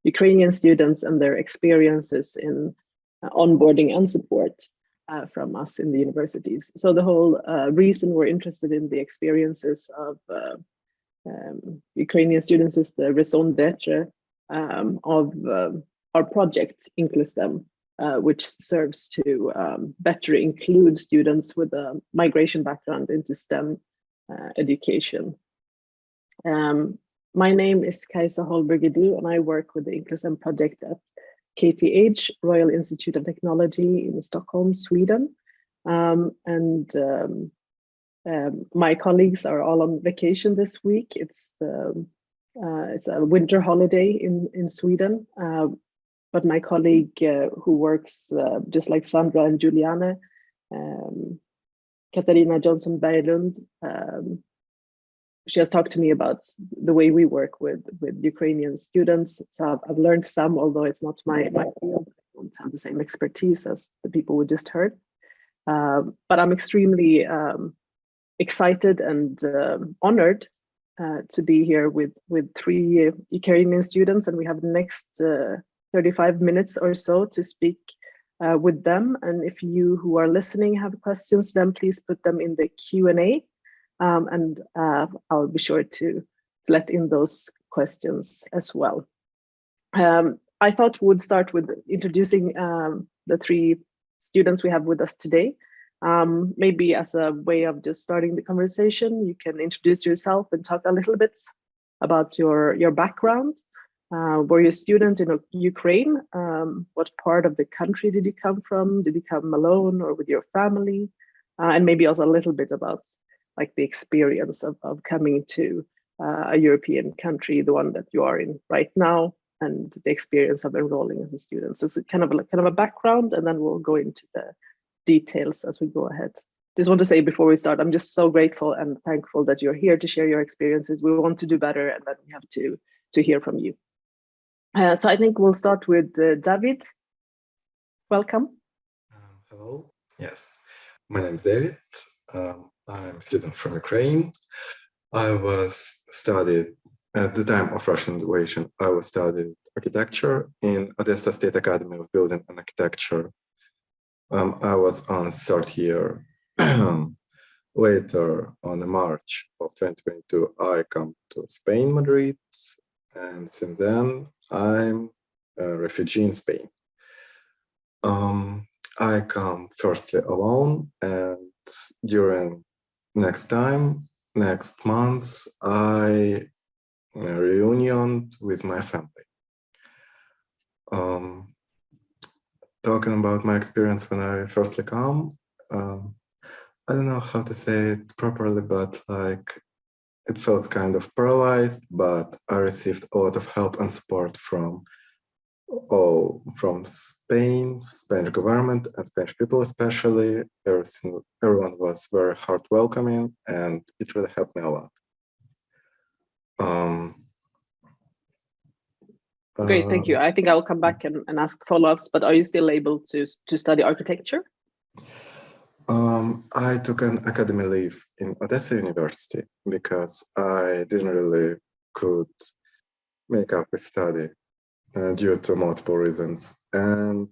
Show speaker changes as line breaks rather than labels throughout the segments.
Ukrainian students and their experiences in onboarding and support from us in the universities. So the whole reason we're interested in the experiences of Ukrainian students is the raison d'etre of our project, IncluStem, which serves to better include students with a migration background into STEM education. My name is Kajsa Holberg-Edu, and I work with the IncluStem project at KTH, Royal Institute of Technology in Stockholm, Sweden. My colleagues are all on vacation this week. It's a winter holiday in Sweden, but my colleague who works just like Sandra and Juliane, Katarina Johnson-Berglund, she has talked to me about the way we work with Ukrainian students. So I've learned some, although it's not my field. I don't have the same expertise as the people we just heard. But I'm extremely excited and honored to be here with 3 Ukrainian students, and we have the next 35 minutes or so to speak with them. And if you who are listening have questions, then please put them in the Q&A. And I'll be sure to let in those questions as well. I thought we would start with introducing the 3 students we have with us today. Maybe as a way of just starting the conversation, you can introduce yourself and talk a little bit about your background. Were you a student in Ukraine? What part of the country did you come from? Did you come alone or with your family? And maybe also a little bit about like the experience of coming to a European country, the one that you are in right now, and the experience of enrolling as a student. So it's kind of a background, and then we'll go into the details as we go ahead. Just want to say before we start, I'm just so grateful and thankful that you're here to share your experiences. We want to do better, and then we have to hear from you. So I think we'll start with David. Welcome.
Hello. Yes, my name is David. I'm a student from Ukraine. I was studied at the time of Russian invasion. I was studied architecture in Odessa State Academy of Building and Architecture. I was on 3rd year. Later, on March of 2022, I come to Spain, Madrid, and since then I'm a refugee in Spain. I come firstly alone, and during next month, I reunion with my family. Talking about my experience when I firstly come, I don't know how to say it properly, but like it felt kind of paralyzed, but I received a lot of help and support from Spain, Spanish government, and Spanish people especially. Everyone was very heart welcoming, and it really helped me a lot.
Great, thank you. I think I'll come back and ask follow-ups, but are you still able to study architecture?
I took an academy leave in Odessa University because I didn't really could make up with study. Due to multiple reasons. And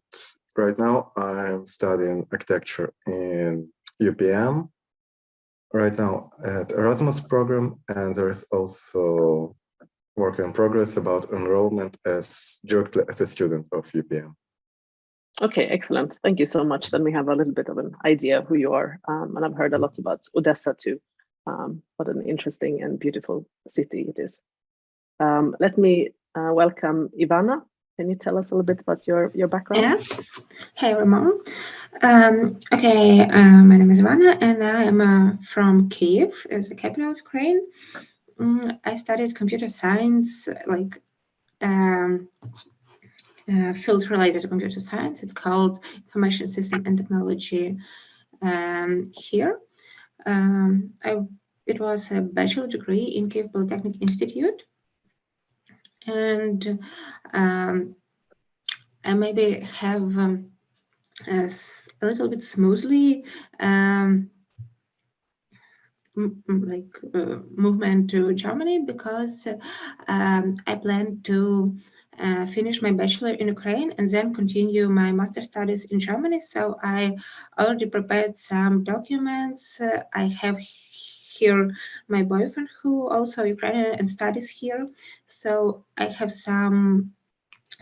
right now I'm studying architecture in UPM, right now at Erasmus program, and there is also work in progress about enrollment directly as a student of UPM.
Okay, excellent. Thank you so much. Then we have a little bit of an idea of who you are. And I've heard a lot about Odessa too. What an interesting and beautiful city it is. Let me welcome Ivana. Can you tell us a little bit about your background?
Yeah. Hey, Ramon. Okay, my name is Ivana, and I am from Kyiv, as the capital of Ukraine. I studied computer science, like field related to computer science. It's called Information System and Technology here. It was a bachelor degree in Kyiv Polytechnic Institute. And I maybe have a little bit smoothly movement to Germany, because I plan to finish my bachelor in Ukraine and then continue my master studies in Germany. So I already prepared some documents. I have here my boyfriend who also Ukrainian and studies here. So I have some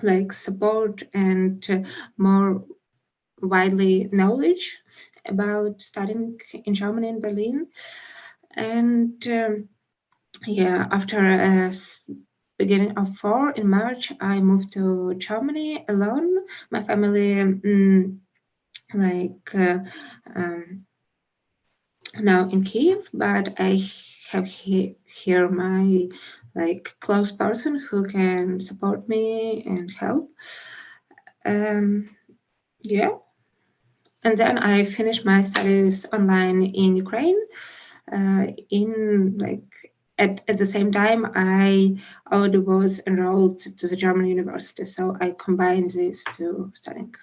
like support and more widely knowledge about studying in Germany and Berlin. And yeah, after beginning of 4 in March, I moved to Germany alone. My family now in Kiev, but I have here my like close person who can support me and help. Yeah, and then I finished my studies online in Ukraine. In like at the same time, I already was enrolled to the German university, so I combined these two studying.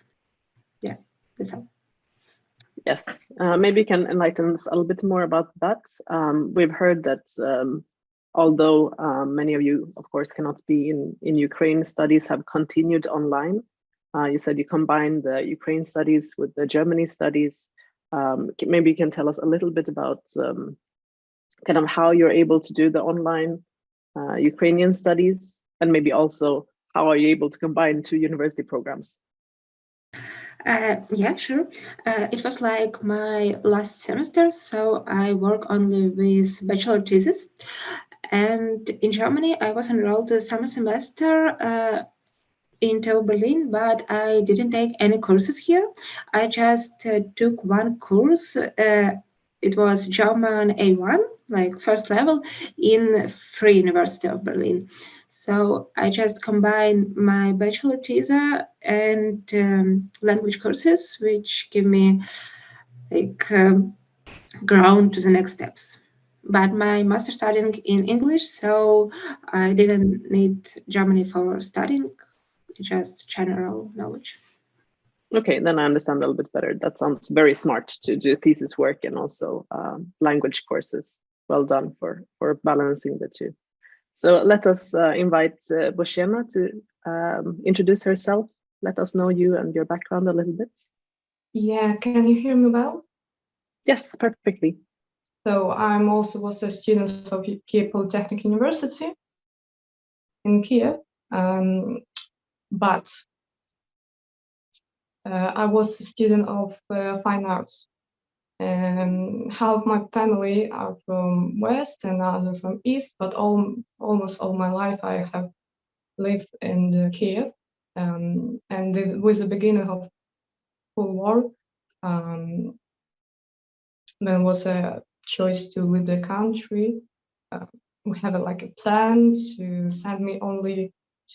Yeah, that's all.
Yes, maybe you can enlighten us a little bit more about that. We've heard that although many of you, of course, cannot be in Ukraine, studies have continued online. You said you combined the Ukraine studies with the Germany studies. Maybe you can tell us a little bit about kind of how you're able to do the online Ukrainian studies, and maybe also how are you able to combine two university programs?
Yeah, sure. It was like my last semester, so I work only with bachelor thesis. And in Germany, I was enrolled the summer semester into Berlin, but I didn't take any courses here. I just took one course. It was German A1, like first level, in Free University of Berlin. So I just combine my bachelor thesis and language courses, which give me like ground to the next steps. But my master studying in English, so I didn't need Germany for studying, just general knowledge.
Okay, then I understand a little bit better. That sounds very smart to do thesis work and also language courses. Well done for balancing the two. So let us invite Boshena to introduce herself. Let us know you and your background a little bit.
Yeah, can you hear me well?
Yes, perfectly.
So I'm also was a student of Kiev Polytechnic University in Kiev, but I was a student of fine arts. Half my family are from West and other from East, but almost all my life I have lived in Kiev. And with the beginning of Cold War, there was a choice to leave the country. We had like a plan to send me only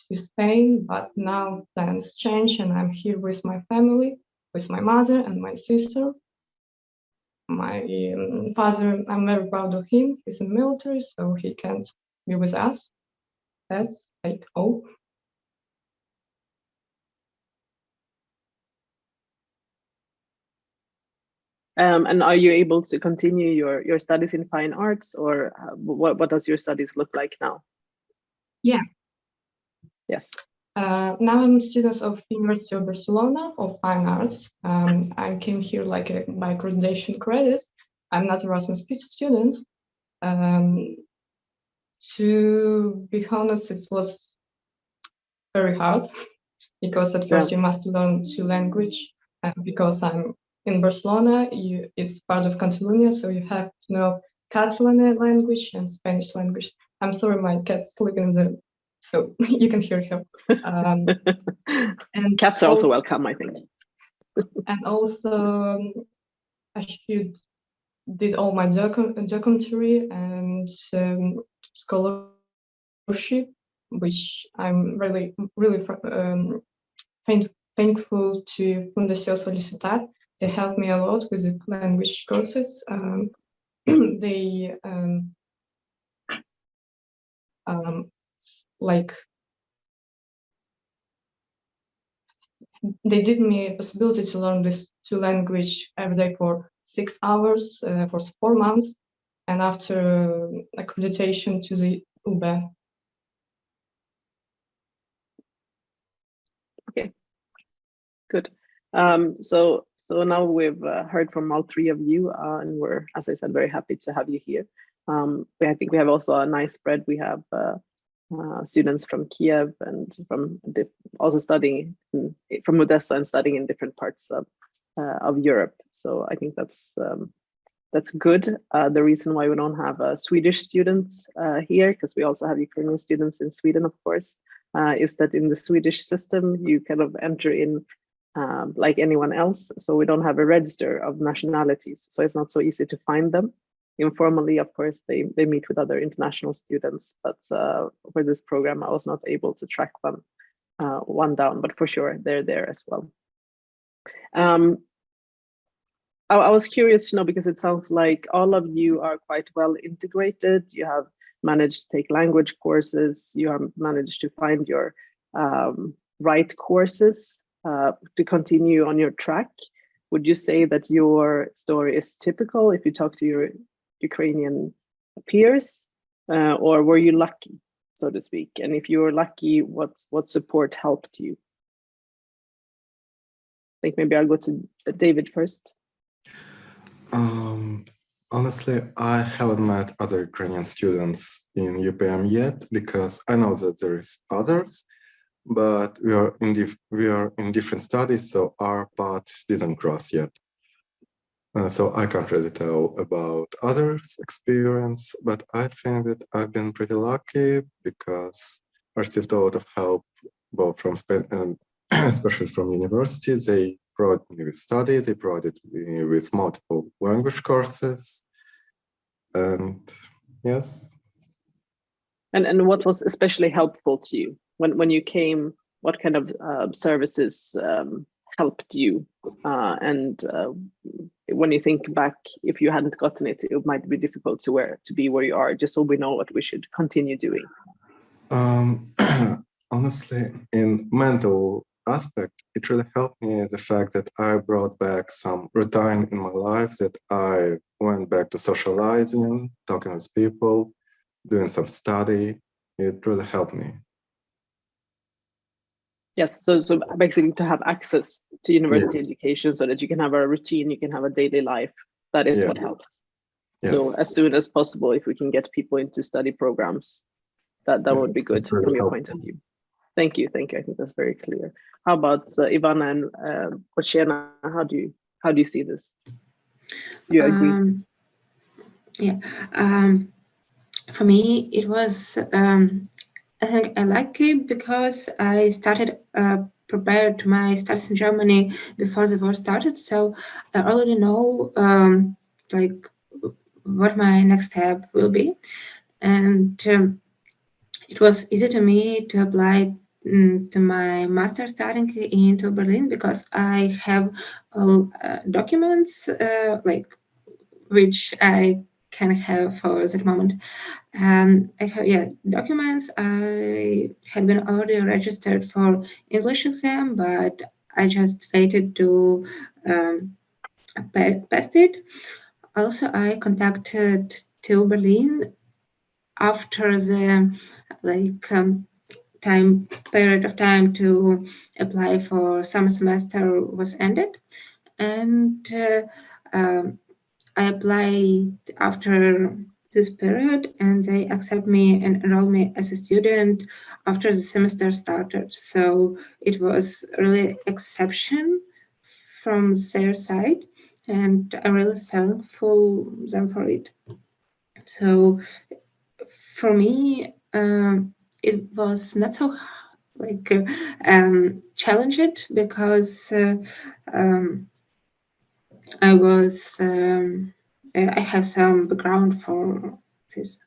to Spain, but now plans change and I'm here with my family, with my mother and my sister. My father, I'm very proud of him. He's in the military, so he can't be with us. That's like all.
And are you able to continue your studies in fine arts, or what does your studies look like now?
Yeah.
Yes.
Now I'm a student of University of Barcelona of Fine Arts. I came here like by accreditation credits. I'm not Erasmus student. To be honest, it was very hard because at first you must learn two languages. Because I'm in Barcelona, it's part of Catalonia, so you have to know Catalan language and Spanish language. I'm sorry, my cat's sleeping in the, so you can hear her.
And cats are also welcome, I think.
And also, I did all my documentary and scholarship, which I'm really thankful to Fundación Solicitar. They helped me a lot with the language courses. They like they did me a possibility to learn this two language every day for 6 hours for 4 months, and after accreditation to the UB.
Okay, good. So now we've heard from all three of you, and we're, as I said, very happy to have you here. I think we have also a nice spread. We have students from Kiev and from also studying from Odessa and studying in different parts of Europe. So I think that's good. The reason why we don't have Swedish students here, because we also have Ukrainian students in Sweden, of course, is that in the Swedish system, you kind of enter in like anyone else. So we don't have a register of nationalities. So it's not so easy to find them. Informally, of course, they meet with other international students, but for this program, I was not able to track one down, but for sure, they're there as well. I was curious to know, because it sounds like all of you are quite well integrated. You have managed to take language courses. You have managed to find your right courses to continue on your track. Would you say that your story is typical if you talk to your Ukrainian peers, or were you lucky, so to speak? And if you were lucky, what support helped you? I think maybe I'll go to David first.
Honestly, I haven't met other Ukrainian students in UPM yet, because I know that there is others, but we are in different studies, so our paths didn't cross yet. So I can't really tell about others' experience, but I think that I've been pretty lucky because I received a lot of help, both from Spain and especially from university. They provided me with study, they provided me with multiple language courses, and yes.
And what was especially helpful to you when you came? What kind of services helped you? And when you think back, if you hadn't gotten it, it might be difficult to be where you are. Just so we know what we should continue doing.
Honestly, in mental aspect, it really helped me the fact that I brought back some routine in my life, that I went back to socializing, talking with people, doing some study. It really helped me.
Yes, so basically to have access to university
Yes.
education so that you can have a routine, you can have a daily life. That is what
Yes.
helps.
Yes.
So as soon as possible, if we can get people into study programs, that
Yes,
would be good
really
from your
helpful.
point of view. Thank you. I think that's very clear. How about Ivana and Oshena? How do you see this? Do you agree?
Yeah. For me, it was. I think I like it because I started prepared to my studies in Germany before the war started, so I already know like what my next step will be, and it was easy to me to apply to my master studying into Berlin because I have all documents like which I can have for that moment. I have documents. I had been already registered for English exam, but I just waited to pass it. Also, I contacted to Berlin after the period of time to apply for summer semester was ended, and I applied after this period, and they accept me and enroll me as a student after the semester started. So it was really exception from their side, and I'm really thankful them for it. So for me, it was not so challenging because I have some background for this.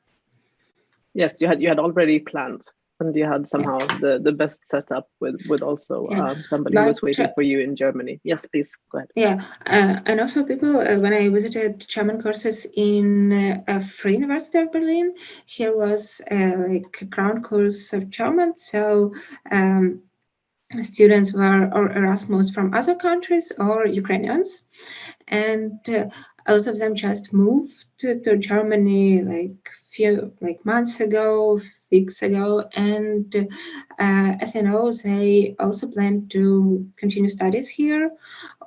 Yes, you had already planned, and you had somehow the best setup with also somebody who was waiting for you in Germany. Yes, please go ahead.
Yeah, and also people when I visited German courses in a free university of Berlin, here was like a ground course of German. So students were or Erasmus from other countries or Ukrainians, and a lot of them just moved to Germany like months ago, weeks ago, and as I know, they also plan to continue studies here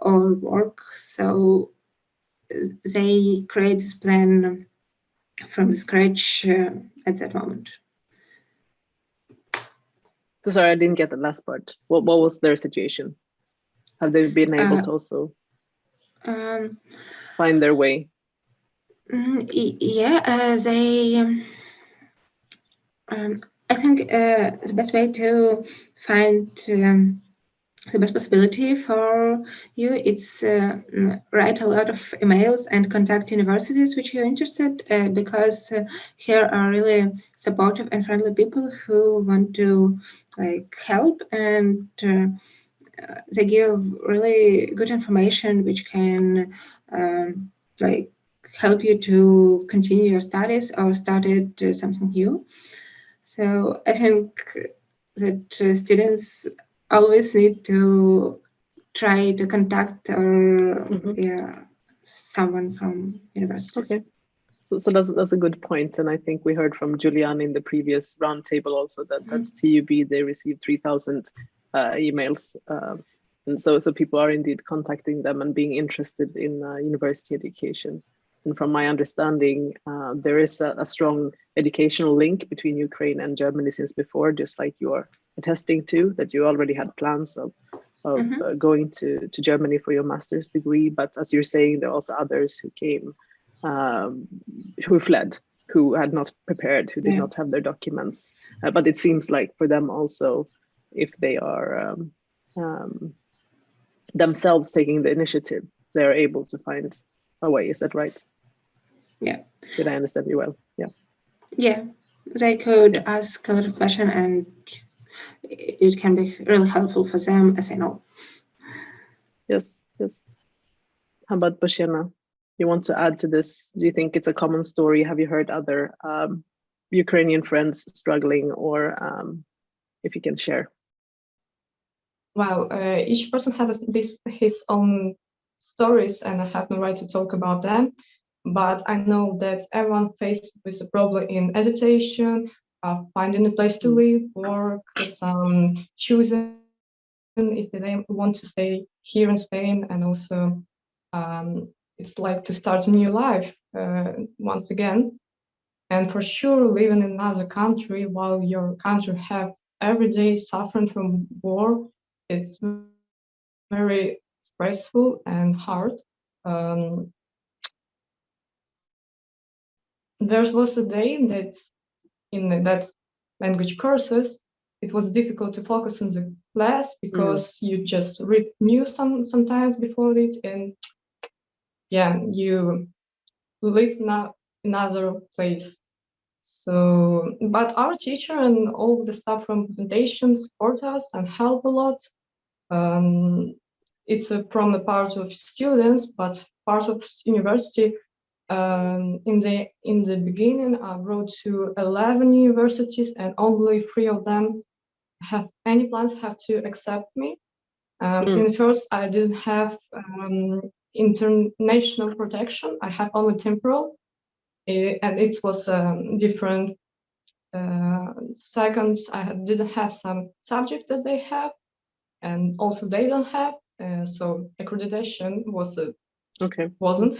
or work. So they create this plan from scratch at that moment.
So sorry, I didn't get the last part. What was their situation? Have they been able to also find their way?
Yeah, they. I think the best way to find the best possibility for you it's write a lot of emails and contact universities which you're interested because here are really supportive and friendly people who want to like help, and they give really good information which can like help you to continue your studies or started something new. So I think that students always need to try to contact or someone from universities.
Okay, so that's a good point, and I think we heard from Julian in the previous roundtable also that that's TUB, they received 3,000 emails, and so people are indeed contacting them and being interested in university education. And from my understanding, there is a strong educational link between Ukraine and Germany since before, just like you are attesting to, that you already had plans of going to Germany for your master's degree. But as you're saying, there are also others who came, who fled, who had not prepared, who did not have their documents. But it seems like for them also, if they are themselves taking the initiative, they're able to find a way. Is that right?
Yeah.
Did I understand you well? Yeah.
Yeah, they could ask a lot of questions, and it can be really helpful for them, as I know.
Yes. How about Boshena? You want to add to this? Do you think it's a common story? Have you heard other Ukrainian friends struggling, or if you can share?
Well, each person has his own stories, and I have no right to talk about them. But I know that everyone faced with a problem in adaptation, finding a place to live, work, some choosing if they want to stay here in Spain, and also it's like to start a new life once again. And for sure, living in another country while your country have every day suffering from war, it's very stressful and hard. There was a day that in that language courses, it was difficult to focus on the class because you just read news sometimes before it, and you live now in another place. So, but our teacher and all the staff from the foundation support us and help a lot. It's from a part of students, but part of university. In the beginning, I wrote to 11 universities, and only 3 of them have any plans have to accept me. In first, I didn't have international protection. I have only temporal, and it was different. Second, I didn't have some subjects that they have, and also they don't have. So accreditation was wasn't.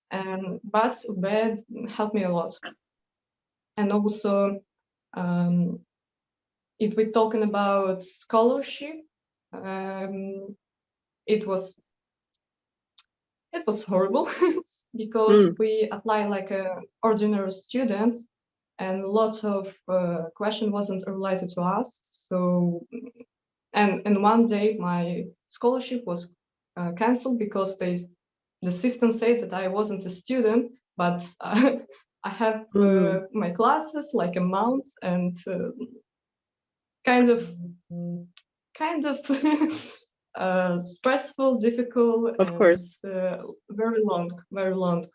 But UBED helped me a lot. And also, if we're talking about scholarship, it was horrible because we apply like a ordinary student, and lots of question wasn't related to us. So, and one day my scholarship was cancelled because the system said that I wasn't a student, but I have my classes like a month, and kind of stressful, difficult,
of course,
very long.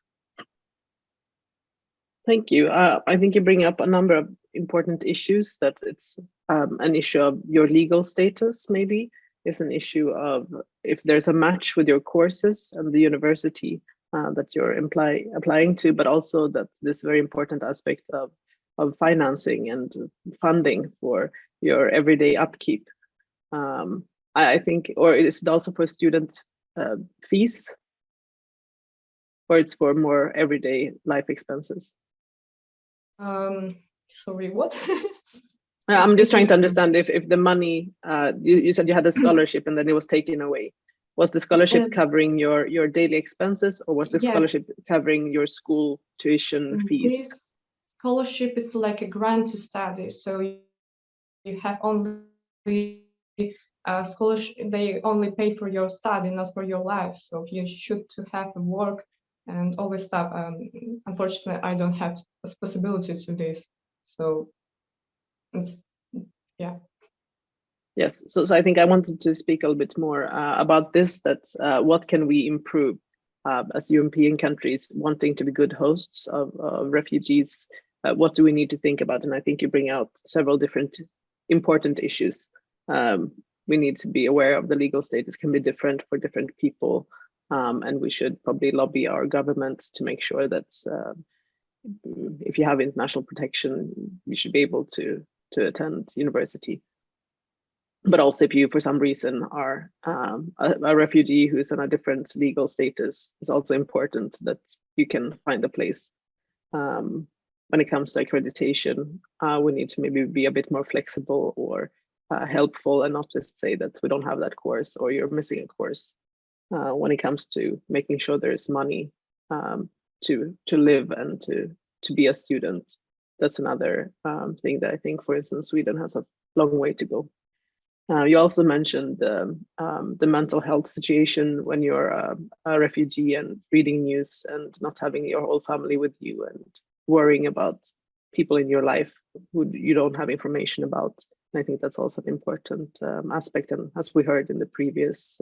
Thank you. I think you bring up a number of important issues that it's an issue of your legal status, maybe. It's an issue of if there's a match with your courses and the university that you're applying to, but also that this very important aspect of financing and funding for your everyday upkeep. I think, or is it also for student fees, or it's for more everyday life expenses?
Sorry, what?
I'm just trying to understand if the money, you said you had a scholarship and then it was taken away. Was the scholarship covering your daily expenses, or was the scholarship covering your school tuition fees?
This scholarship is like a grant to study, so you have only scholarship. They only pay for your study, not for your life. So you should to have a work and all this stuff. Unfortunately, I don't have this possibility to this. So it's, yeah.
Yes, so I think I wanted to speak a little bit more about this, that what can we improve as European countries wanting to be good hosts of refugees? What do we need to think about? And I think you bring out several different important issues. We need to be aware of the legal status can be different for different people. And we should probably lobby our governments to make sure that if you have international protection, you should be able to attend university. But also if you, for some reason, are a refugee who is in a different legal status, it's also important that you can find a place. When it comes to accreditation, we need to maybe be a bit more flexible or helpful and not just say that we don't have that course or you're missing a course. When it comes to making sure there is money to live and to be a student, that's another thing that I think, for instance, Sweden has a long way to go. You also mentioned the mental health situation when you're a refugee and reading news and not having your whole family with you and worrying about people in your life who you don't have information about. And I think that's also an important aspect. And as we heard in the previous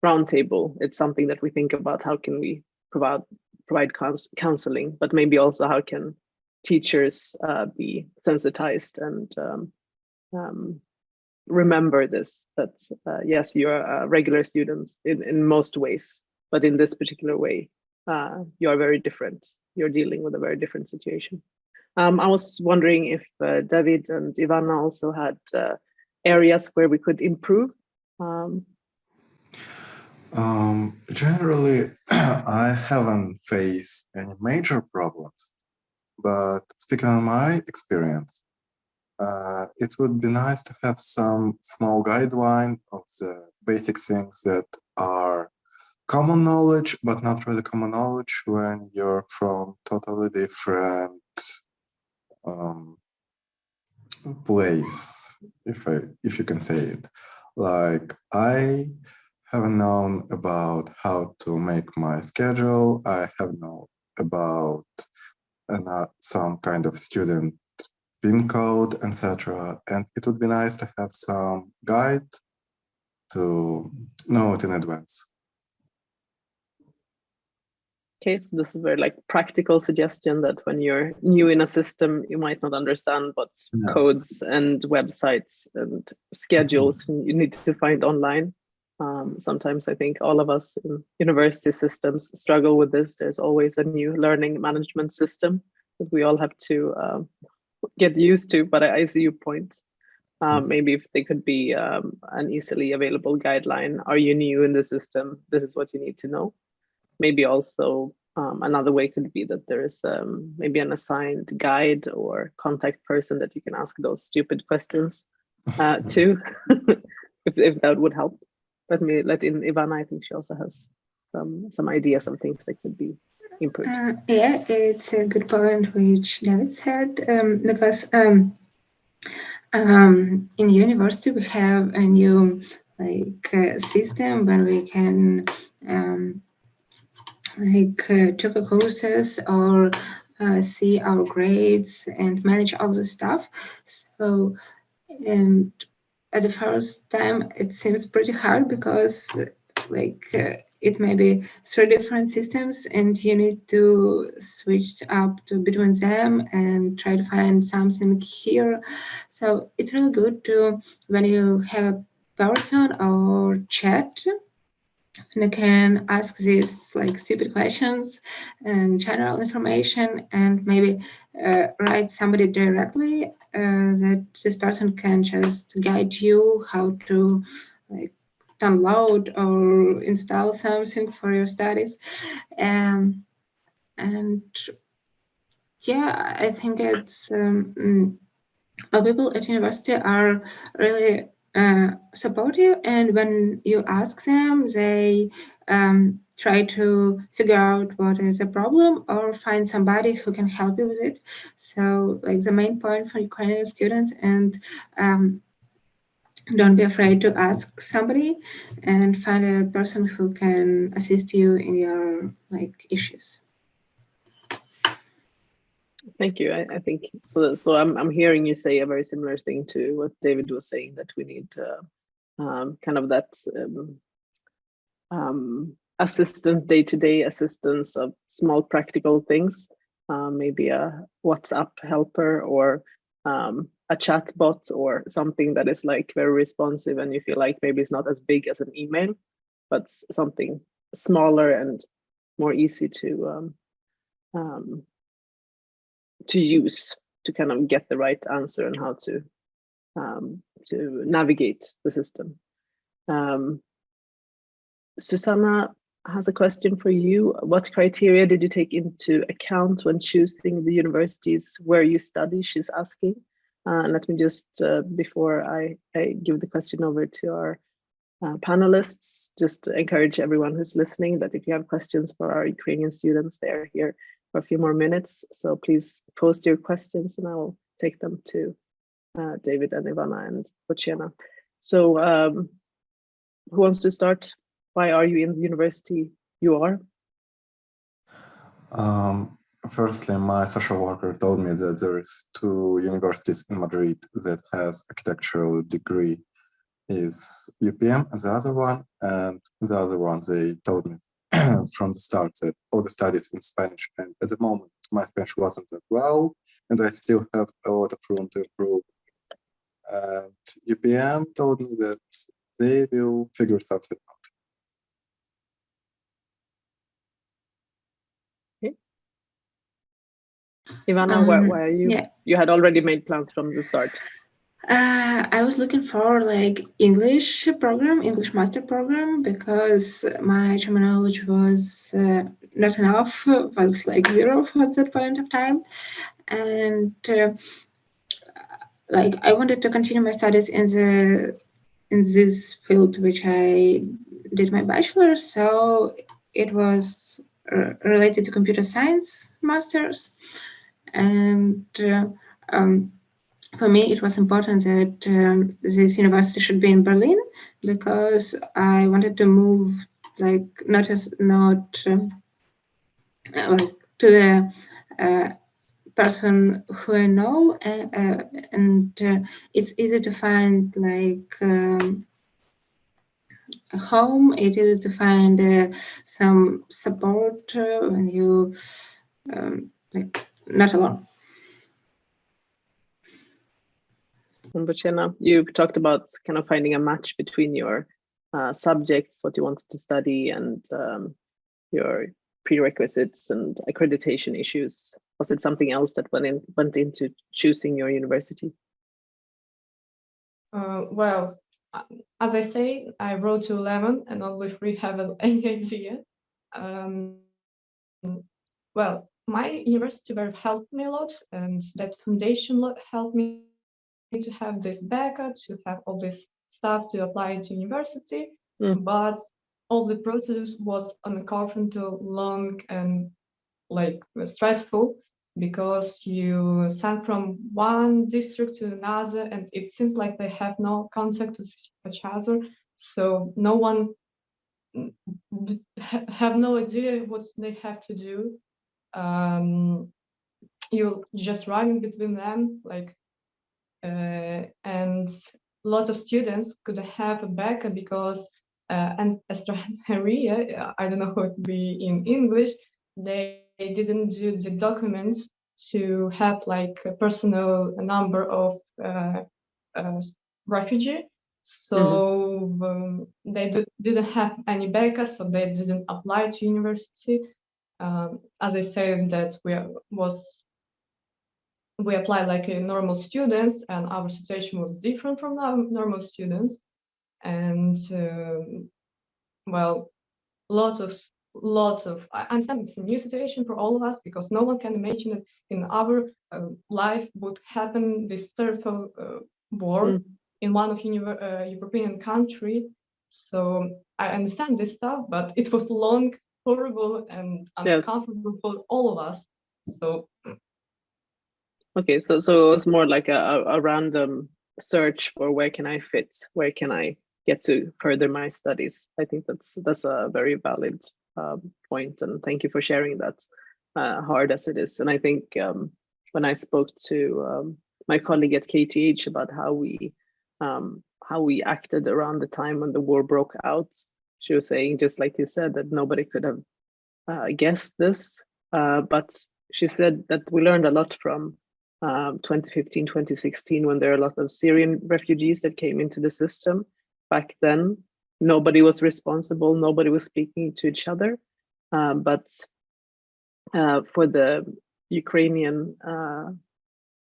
roundtable, it's something that we think about. How can we provide counseling, but maybe also how can teachers be sensitized and remember this, that yes, you're a regular student in most ways, but in this particular way, you are very different. You're dealing with a very different situation. I was wondering if David and Ivana also had areas where we could improve.
Generally, I haven't faced any major problems, but speaking on my experience, it would be nice to have some small guideline of the basic things that are common knowledge, but not really common knowledge when you're from totally different place, if you can say it. Like, I have known about how to make my schedule. I have known about some kind of student PIN code, etc. And it would be nice to have some guide to know it in advance.
Okay, so this is a very like practical suggestion that when you're new in a system, you might not understand what codes and websites and schedules you need to find online. Sometimes I think all of us in university systems struggle with this. There's always a new learning management system that we all have to get used to, but I see your point. Maybe if they could be an easily available guideline. Are you new in the system? This is what you need to know. Maybe also another way could be that there is maybe an assigned guide or contact person that you can ask those stupid questions to, if that would help. Let me let in Ivana. I think she also has some ideas of things that could be improved.
Yeah, it's a good point which David said, because in university we have a new system where we can take courses or see our grades and manage all the stuff. So, and at the first time it seems pretty hard because like it may be 3 different systems, and you need to switch up between them and try to find something here. So it's really good to, when you have a person or chat, and you can ask these like stupid questions and general information, and maybe write somebody directly that this person can just guide you how to like download or install something for your studies. And yeah, I think it's people at university are really supportive, and when you ask them, they try to figure out what is the problem or find somebody who can help you with it. So like the main point for Ukrainian students, and don't be afraid to ask somebody and find a person who can assist you in your like issues.
Thank you. I think so. So I'm hearing you say a very similar thing to what David was saying, that we need kind of that assistant, day-to-day assistance of small practical things, maybe a WhatsApp helper or a chat bot or something that is like very responsive, and you feel like maybe it's not as big as an email, but something smaller and more easy to use to kind of get the right answer and how to navigate the system. Susanna has a question for you. What criteria did you take into account when choosing the universities where you study? She's asking. Let me just, before I give the question over to our panelists, just encourage everyone who's listening that if you have questions for our Ukrainian students, they're here for a few more minutes. So please post your questions and I will take them to David and Ivana and Luciana. So who wants to start? Why are you in the university you are?
Firstly, my social worker told me that there is 2 universities in Madrid that has architectural degree, is UPM and the other one, and the other one they told me from the start that all the studies in Spanish, and at the moment my Spanish wasn't that well and I still have a lot of room to improve. And UPM told me that they will figure something out.
Ivana, why are you?
Yeah.
You had already made plans from the start.
I was looking for like English master program, because my German knowledge was not enough, was like 0 at that point of time. And like I wanted to continue my studies in this field which I did my bachelor's, so it was related to computer science masters. And for me, it was important that this university should be in Berlin, because I wanted to move like not like to the person who I know, and it's easy to find like a home. It is to find some support when you like not alone.
And Luciana, you've talked about kind of finding a match between your subjects, what you wanted to study, and your prerequisites and accreditation issues. Was it something else that went into choosing your university?
Well, as I say, I wrote to 11 and only 3 have any idea. Well, my university very helped me a lot, and that foundation helped me to have this backup, to have all this stuff to apply to university. But all the process was uncomfortable, long, and like stressful, because you send from one district to another, and it seems like they have no contact with each other, so no one have no idea what they have to do. You just running between them, like, and a lot of students could have a backup, because and engenieria, I don't know how it would be in English, they didn't do the documents to have like a personal number of refugee. So they didn't have any becas, so they didn't apply to university. As I said, that we applied like a normal students, and our situation was different from normal students. And well, lots of I understand it's a new situation for all of us, because no one can imagine that in our life would happen this terrible war in one of European country. So I understand this stuff, but it was long, horrible, and uncomfortable for all of us. So
okay, so it was more like a random search for where can I fit, where can I get to further my studies. I think that's a very valid point, and thank you for sharing that, hard as it is. And I think when I spoke to my colleague at KTH about how we acted around the time when the war broke out, she was saying, just like you said, that nobody could have guessed this, but she said that we learned a lot from 2015, 2016, when there are a lot of Syrian refugees that came into the system. Back then, nobody was responsible, nobody was speaking to each other. But for the Ukrainian,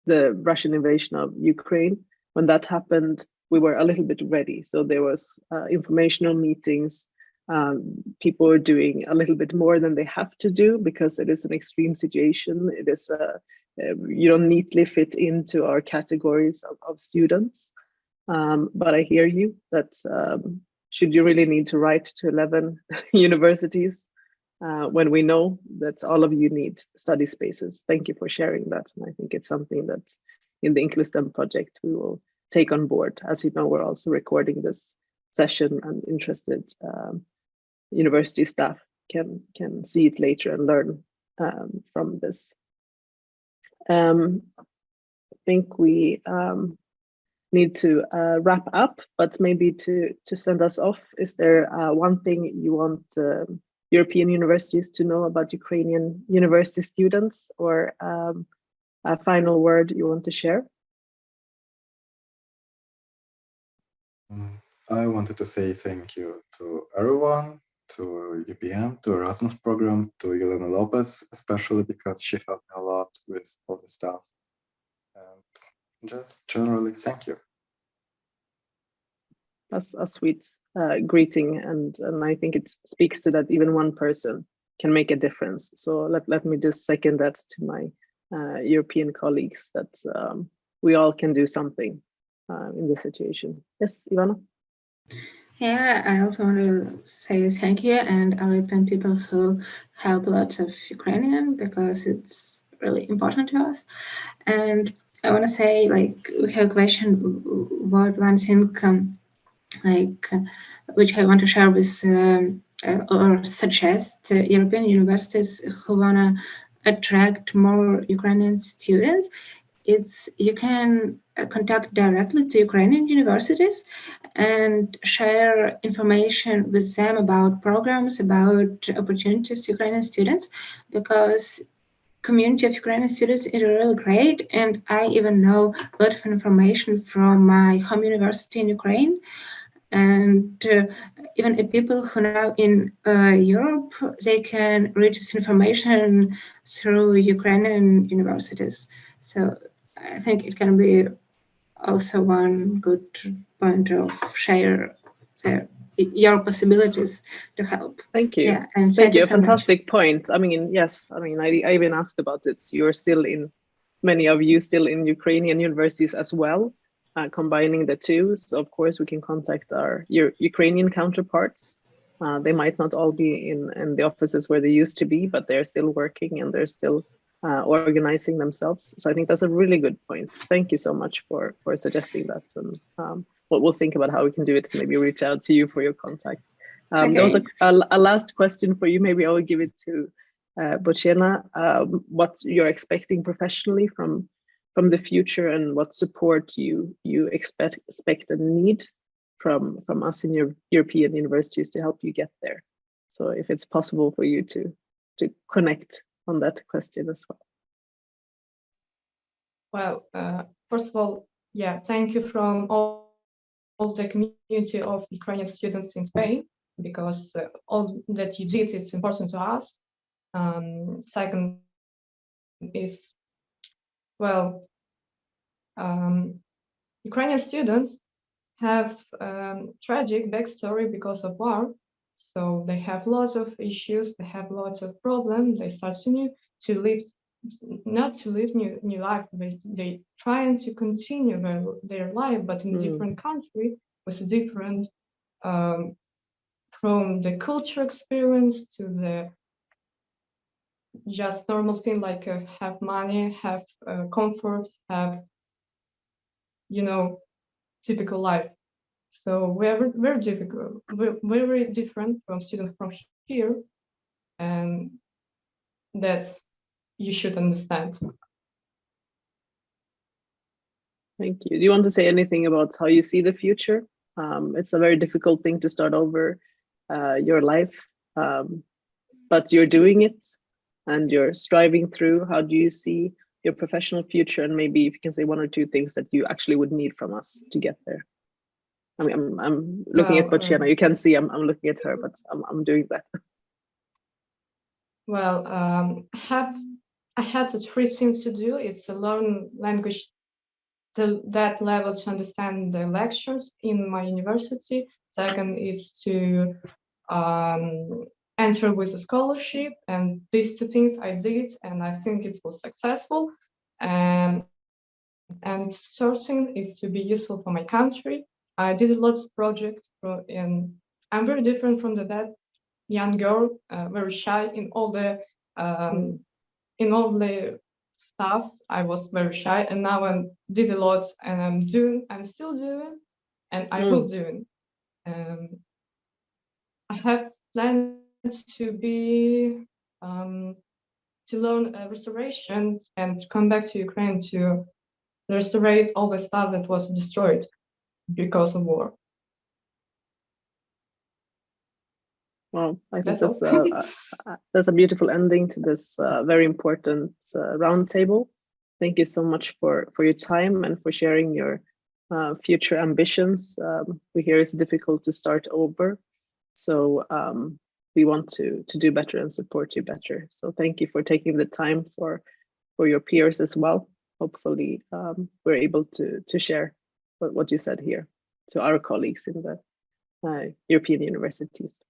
the Russian invasion of Ukraine, when that happened, we were a little bit ready. So there was informational meetings. People are doing a little bit more than they have to do, because it is an extreme situation. It is you don't neatly fit into our categories of students. But I hear you that should you really need to write to 11 universities when we know that all of you need study spaces. Thank you for sharing that. And I think it's something that in the IncluStem project we will take on board. As you know, we're also recording this session, and interested university staff can see it later and learn from this. I think we need to wrap up, but maybe to send us off, is there one thing you want European universities to know about Ukrainian university students, or a final word you want to share?
I wanted to say thank you to everyone, to UPM, to Erasmus program, to Elena Lopez, especially because she helped me a lot with all the stuff. And just generally, thank you.
That's a sweet greeting, and I think it speaks to that even one person can make a difference. So let me just second that to my European colleagues, that we all can do something in this situation. Yes, Ivana?
Yeah, I also want to say thank you, and other European people who help lots of Ukrainian, because it's really important to us. And I want to say, like, we have a question, what one thing which I want to share with or suggest European universities who want to attract more Ukrainian students. It's you can contact directly to Ukrainian universities and share information with them about programs, about opportunities to Ukrainian students, because community of Ukrainian students is really great, and I even know a lot of information from my home university in Ukraine. And even if people who are now in Europe, they can reach this information through Ukrainian universities. So I think it can be also one good point of share your possibilities to help.
Thank you.
Yeah, and
thank you. A
so much.
fantastic point. I mean, yes. I mean, I even asked about it. You're still in, many of you still in Ukrainian universities as well, combining the two. So of course we can contact our Ukrainian counterparts. They might not all be in the offices where they used to be, but they're still working and they're still organizing themselves. So I think that's a really good point. Thank you so much for suggesting that. And we'll think about how we can do it. Maybe reach out to you for your contact.
Okay.
There was a last question for you. Maybe I will give it to Bochena. What you're expecting professionally from the future, and what support you expect and need from us in your European universities to help you get there. So if it's possible for you to connect on that question as well.
Well, first of all, yeah, thank you from all the community of Ukrainian students in Spain, because all that you did is important to us. Second is, well, Ukrainian students have tragic backstory because of war. So they have lots of issues, they have lots of problems, they start to live, not to live new life, they trying to continue their life, but in different country with different, from the culture experience to the just normal thing like have money, have comfort, have, you know, typical life. So we're very difficult, very different from students from here, and that's, you should understand.
Thank you. Do you want to say anything about how you see the future? It's a very difficult thing to start over your life, but you're doing it and you're striving through. How do you see your professional future? And maybe if you can say one or two things that you actually would need from us to get there. I mean, I'm looking at Bociana. You can see I'm looking at her, but I'm doing that.
Well, I had three things to do. It's to learn language to that level to understand the lectures in my university. Second is to enter with a scholarship, and these two things I did, and I think it was successful. And third thing is to be useful for my country. I did lots of projects, and I'm very different from that young girl, very shy in all the stuff. I was very shy, and now I did a lot, and I'm still doing, and I will do. I have planned to be to learn restoration and come back to Ukraine to restore all the stuff that was destroyed because of war.
Well, I think that's a beautiful ending to this very important roundtable. Thank you so much for your time and for sharing your future ambitions. We hear it's difficult to start over, so we want to do better and support you better. So thank you for taking the time for your peers as well. Hopefully, we're able to share what you said here to our colleagues in the European universities.